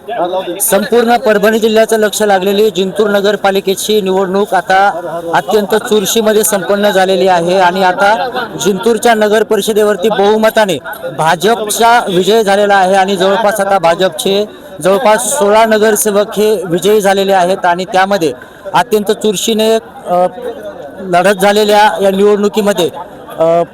संपूर्ण परभणी जिल्ह्याचं लक्ष लागलेली जिंतूर नगरपालिकेची निवडणूक आता अत्यंत चुरशीमध्ये संपन्न झालेली आहे आणि आता जिंतूरच्या नगर परिषदेवरती बहुमताने भाजपचा विजय झालेला आहे आणि जवळपास आता भाजपचे जवळपास 16 नगरसेवक हे विजयी झालेले आहेत आणि त्यामध्ये अत्यंत चुरशीने लढत झालेल्या या निवडणुकीमध्ये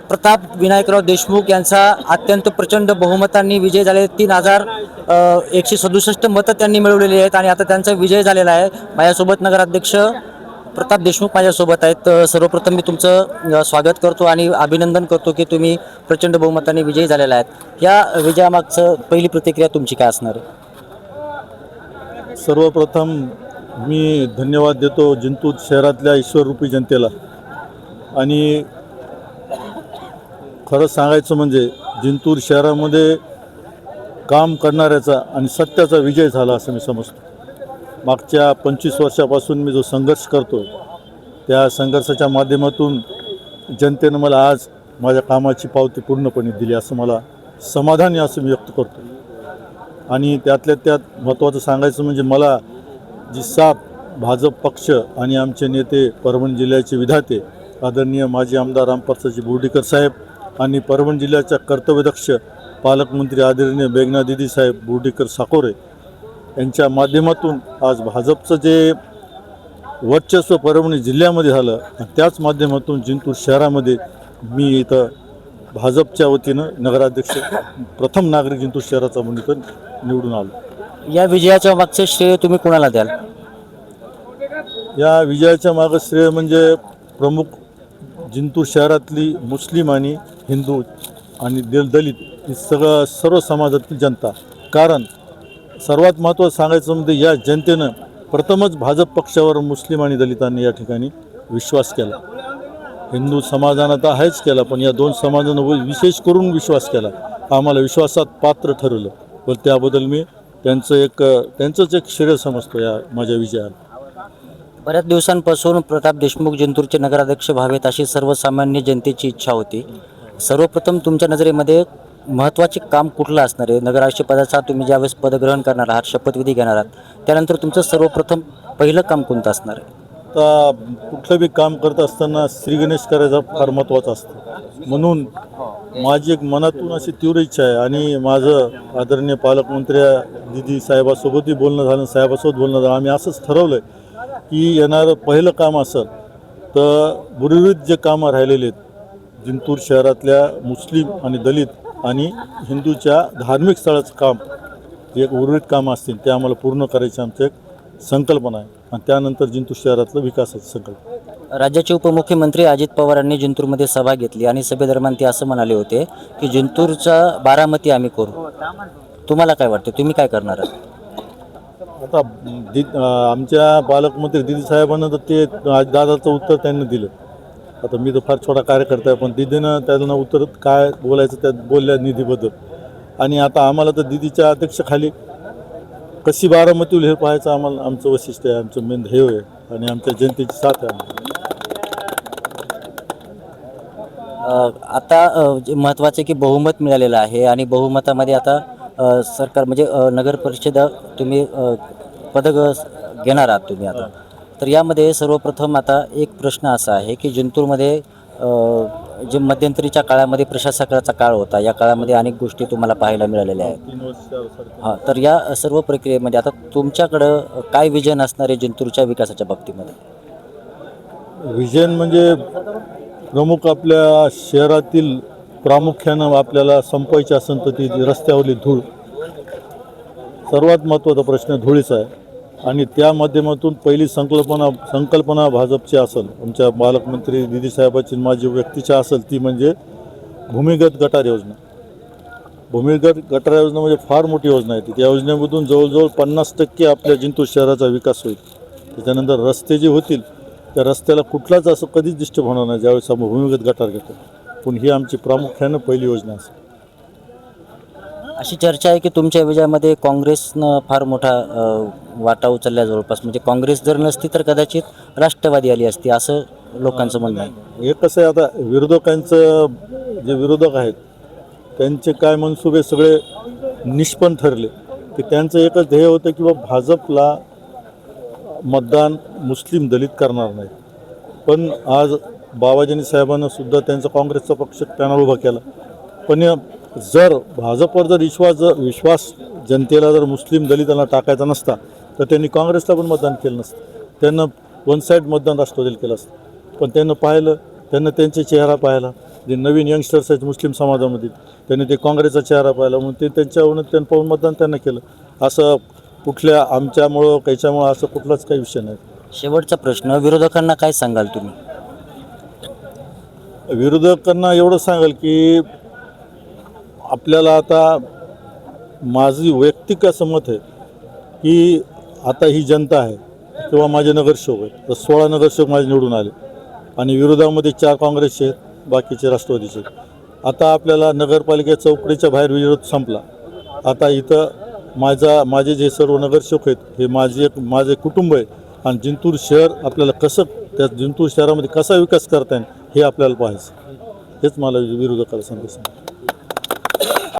प्रताप विनायकराव देशमुख यांचा अत्यंत प्रचंड बहुमतांनी विजय झाले. 3,167 मतं त्यांनी मिळवलेली आहेत आणि आता त्यांचा विजय झालेला आहे. माझ्यासोबत नगराध्यक्ष प्रताप देशमुख माझ्यासोबत आहेत. सर्वप्रथम मी तुमचं स्वागत करतो आणि अभिनंदन करतो की तुम्ही प्रचंड बहुमतांनी विजयी झालेला आहेत. या विजयामागचं पहिली प्रतिक्रिया तुमची काय असणार आहे? सर्वप्रथम मी धन्यवाद देतो जिंतूर शहरातल्या ईश्वररूपी जनतेला. आणि खरं सांगायचं म्हणजे जिंतूर शहरामध्ये काम करणाऱ्याचा आणि सत्याचा विजय झाला असं मी समजतो. मागच्या 25 वर्षापासून मी जो संघर्ष करतो त्या संघर्षाच्या माध्यमातून जनतेनं मला आज माझ्या कामाची पावती पूर्णपणे दिली असं मला समाधान आहे असं मी व्यक्त करतो. आणि त्यातल्या त्यात महत्त्वाचं सांगायचं म्हणजे मला जी साथ भाजप पक्ष आणि आमचे नेते परभणी जिल्ह्याचे विधाते आदरणीय माजी आमदार रामप्रसादजी बोर्डीकर साहेब आणि परभणी जिल्ह्याच्या कर्तव्यदक्ष पालकमंत्री आदरणीय मेघना दिदी साहेब बोर्डीकर साकोरे यांच्या माध्यमातून आज भाजपचं जे वर्चस्व परभणी जिल्ह्यामध्ये झालं आणि त्याच माध्यमातून जिंतूर शहरामध्ये मी इथं भाजपच्या वतीनं नगराध्यक्ष प्रथम नागरिक जिंतूर शहराचा म्हणून इथं निवडून आलो. या विजयाच्या मागचं श्रेय तुम्ही कोणाला द्याल? या विजयाच्या मागं श्रेय म्हणजे प्रमुख जिंतूर शहरातली मुस्लिम आणि हिंदू आणि दलित ही सर्व समाजातील जनता. कारण सर्वात महत्त्वाचं सांगायचं म्हणजे या जनतेनं प्रथमच भाजप पक्षावर मुस्लिम आणि दलितांनी या ठिकाणी विश्वास केला. हिंदू समाजानं तर आहेच केला, पण या दोन समाजानं विशेष करून विश्वास केला. आम्हाला विश्वासात पात्र ठरवलं. पण त्याबद्दल मी त्यांचंच एक श्रेय समजतो या माझ्या विजयाला. बऱ्याच दिवसांपासून प्रताप देशमुख जिंतूरचे नगराध्यक्ष व्हावेत अशी सर्वसामान्य जनतेची इच्छा होती. सर्वप्रथम तुमच्या नजरेमध्ये महत्त्वाचे काम कुठलं असणार आहे? नगराध्यक्ष पदाचा तुम्ही ज्यावेळेस पदग्रहण करणार आहात, शपथविधी घेणार आहात, त्यानंतर तुमचं सर्वप्रथम पहिलं काम कोणतं असणार आहे? आता कुठलं बी काम करत असताना श्री गणेश करायचा फार महत्त्वाचं असतं. म्हणून माझी एक मनातून अशी तीव्र इच्छा आहे आणि माझं आदरणीय पालकमंत्री दिदी साहेबासोबतही बोलणं झालं, साहेबासोबत बोलणं झालं. आम्ही असंच ठरवलं आहे की येणारं पहिलं काम असेल तर उर्वरित जे कामं राहिलेले आहेत जिंतूर शहरातल्या मुस्लिम आणि दलित आणि हिंदूच्या धार्मिक स्थळाचं काम, जे एक उर्वरित कामं असतील ते आम्हाला पूर्ण करायची आमचं एक संकल्पना आहे. आणि त्यानंतर जिंतूर शहरातलं विकासाची संकल्पना. राज्याचे उपमुख्यमंत्री अजित पवार यांनी जिंतूरमध्ये सभा घेतली आणि सभेदरम्यान ते असं म्हणाले होते की जिंतूरचा बारामती आम्ही करू. तुम्हाला काय वाटतं, तुम्ही काय करणार आहात? आता आमच्या पालकमंत्री दिदी साहेबांना तर ते दादाचं उत्तर त्यांनी दिलं. आता मी तर फार छोटा कार्यकर्ता आहे, पण दिदीनं त्यांना उत्तर काय बोलायचं त्यात बोलल्या निधीबद्दल. आणि आता आम्हाला तर दिदीच्या अध्यक्षाखाली कशी बारामती होईल हे पाहायचं आम्हाला आमचं वैशिष्ट्य आहे, आमचं मेन ध्येय आहे आणि आमच्या जनतेची साथ आहे. आता जे महत्त्वाचं की बहुमत मिळालेलं आहे आणि बहुमतामध्ये आता सरकार म्हणजे नगर परिषद तुम्ही पदक घेणार आहात तुम्ही आता. तर यामध्ये सर्वप्रथम आता एक प्रश्न असा आहे की जिंतूरमध्ये जे मध्यंतरीच्या काळामध्ये प्रशासकाचा काळ होता, या काळामध्ये अनेक गोष्टी तुम्हाला पाहायला मिळालेल्या आहेत. हां, तर या सर्व प्रक्रियेमध्ये आता तुमच्याकडं काय विजन असणार आहे जिंतूरच्या विकासाच्या बाबतीमध्ये? विजन म्हणजे प्रमुख आपल्या शहरातील प्रामुख्यानं आपल्याला संपवायची असेल तर ती रस्त्यावरली धूळ सर्वात महत्त्वाचा प्रश्न धुळीचा आहे. आणि त्या माध्यमातून पहिली संकल्पना भाजपची असेल, आमच्या पालकमंत्री दिदी साहेबाची माझी व्यक्तीच्या असेल, ती म्हणजे भूमिगत गटार योजना. भूमिगत गटार योजना म्हणजे फार मोठी योजना आहे. त्या योजनेमधून जवळजवळ 50% आपल्या जिंतूर शहराचा विकास होईल. त्याच्यानंतर रस्ते जे होतील त्या रस्त्याला कुठलाच असं कधीच डिस्टर्ब होणार नाही ज्यावेळेस आपण भूमिगत गटार घेतो. पण ही आमची प्रामुख्यानं पहिली योजना असेल. अशी चर्चा आहे की तुमच्या विजयामध्ये काँग्रेसनं फार मोठा वाटा उचलला जवळपास, म्हणजे काँग्रेस जर नसती तर कदाचित राष्ट्रवादी आली असती असं लोकांचं म्हणणं आहे. हे कसं आहे, आता विरोधकांचं जे विरोधक आहेत त्यांचे काय मनसुबे सगळे निष्पन्न ठरले. की त्यांचं एकच ध्येय होतं की बा भाजपला मतदान मुस्लिम दलित करणार नाही. पण आज बाबाजानी साहेबांना सुद्धा त्यांचा काँग्रेसचा पक्ष पॅनल उभा केला. पण जर भाजपवर जर विश्वास जनतेला जर मुस्लिम दलितांना टाकायचा नसता तर त्यांनी काँग्रेसला पण मतदान केलं नसतं. त्यांना वन साईड मतदान राष्ट्रवादीला केलं असतं. पण त्यांना पाहिलं, त्यांना त्यांचे चेहरा पाहिला, जे नवीन यंगस्टर्स आहेत मुस्लिम समाजामध्ये त्यांनी ते काँग्रेसचा चेहरा पाहिला म्हणून ते त्यांच्यावरून त्यांना पाहून मतदान त्यांना केलं. असं कुठल्या आमच्यामुळं त्याच्यामुळं असं कुठलाच काही विषय नाही. शेवटचा प्रश्न, विरोधकांना काय सांगाल तुम्ही? विरोधकांना एवढं सांगाल की आपल्याला आता माझी वैयक्तिक असं मत आहे की आता ही जनता आहे किंवा माझे नगरसेवक आहेत, तर 16 नगरसेवक माझे निवडून आले आणि विरोधामध्ये 4 काँग्रेसचे आहेत, बाकीचे राष्ट्रवादीचे आहेत. आता आपल्याला नगरपालिका चौकडीच्या बाहेर विरोध संपला. आता इथं माझे जे सर्व नगरसेवक आहेत हे माझे कुटुंब आहे आणि जिंतूर शहर आपल्याला कसं त्या जिंतूर शहरामध्ये कसा विकास करता येईल हे आपल्याला पाहायचं. हेच मला विरोधकाला सांगायचं.